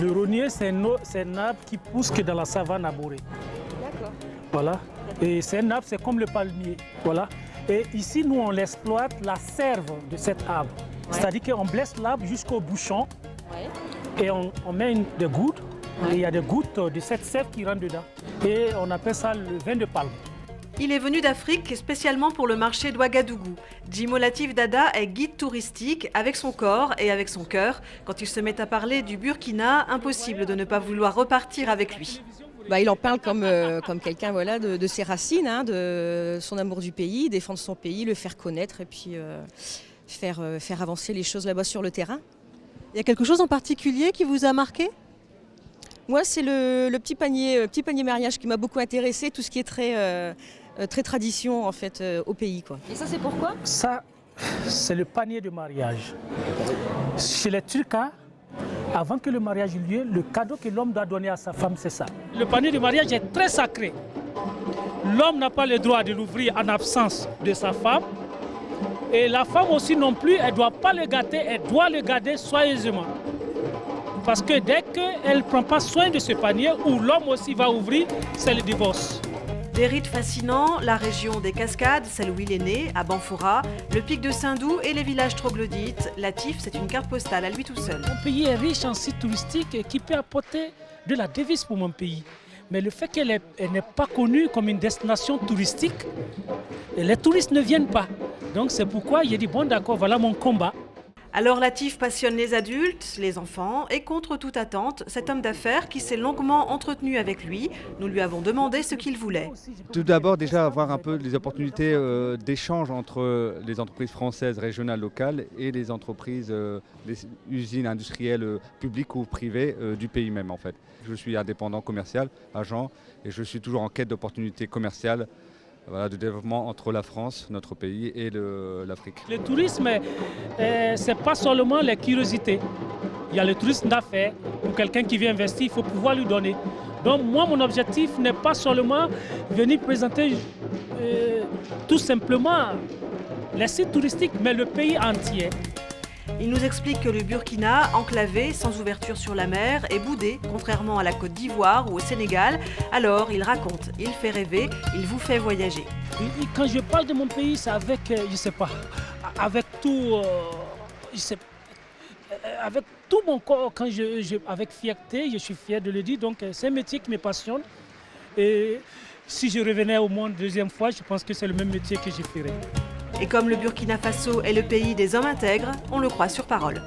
Le rognier, c'est un arbre qui pousse que dans la savane à Boré. D'accord. Voilà. Et c'est un arbre, c'est comme le palmier. Voilà. Et ici, nous, on l'exploite la sève de cet arbre. Ouais. C'est-à-dire qu'on blesse l'arbre jusqu'au bouchon Ouais. et on met des gouttes. Et il y a des gouttes de cette sève qui rentrent dedans. Et on appelle ça le vin de palme. Il est venu d'Afrique spécialement pour le marché d'Ouagadougou. Djimo Latif Dada est guide touristique avec son corps et avec son cœur. Quand il se met à parler du Burkina, impossible de ne pas vouloir repartir avec lui. Il en parle comme quelqu'un voilà, de ses racines, hein, de son amour du pays, défendre son pays, le faire connaître et puis faire avancer les choses là-bas sur le terrain. Il y a quelque chose en particulier qui vous a marqué? Moi, c'est le petit panier mariage qui m'a beaucoup intéressé, tout ce qui est très tradition en fait au pays, quoi. Et ça, c'est pourquoi? Ça, c'est le panier de mariage. Chez les Turcs, avant que le mariage ait lieu, le cadeau que l'homme doit donner à sa femme, c'est ça. Le panier de mariage est très sacré. L'homme n'a pas le droit de l'ouvrir en absence de sa femme. Et la femme aussi non plus, elle ne doit pas le gâter, elle doit le garder soigneusement. Parce que dès qu'elle ne prend pas soin de ce panier, où l'homme aussi va ouvrir, c'est le divorce. Des rites fascinants, la région des Cascades, celle où il est né, à Banfoura, le pic de Saint-Doux et les villages troglodytes. Latif, c'est une carte postale à lui tout seul. Mon pays est riche en sites touristiques qui peut apporter de la devise pour mon pays. Mais le fait qu'elle n'est pas connue comme une destination touristique, les touristes ne viennent pas. Donc c'est pourquoi j'ai dit, bon d'accord, voilà mon combat. Alors Latif passionne les adultes, les enfants et contre toute attente, cet homme d'affaires qui s'est longuement entretenu avec lui, nous lui avons demandé ce qu'il voulait. Tout d'abord déjà avoir un peu les opportunités d'échange entre les entreprises françaises, régionales, locales et les entreprises, les usines industrielles publiques ou privées du pays même en fait. Je suis indépendant commercial, agent et je suis toujours en quête d'opportunités commerciales. Voilà, de développement entre la France, notre pays, et l'Afrique. Le tourisme, ce n'est pas seulement les curiosités. Il y a le tourisme d'affaires. Pour quelqu'un qui vient investir, il faut pouvoir lui donner. Donc moi, mon objectif n'est pas seulement venir présenter tout simplement les sites touristiques, mais le pays entier. Il nous explique que le Burkina, enclavé, sans ouverture sur la mer, est boudé, contrairement à la Côte d'Ivoire ou au Sénégal. Alors, il raconte, il fait rêver, il vous fait voyager. Et quand je parle de mon pays, c'est avec, je sais pas, avec tout, avec tout mon corps, avec fierté, je suis fier de le dire. Donc, c'est un métier qui me passionne. Et si je revenais au monde deuxième fois, je pense que c'est le même métier que je ferais. Et comme le Burkina Faso est le pays des hommes intègres, on le croit sur parole.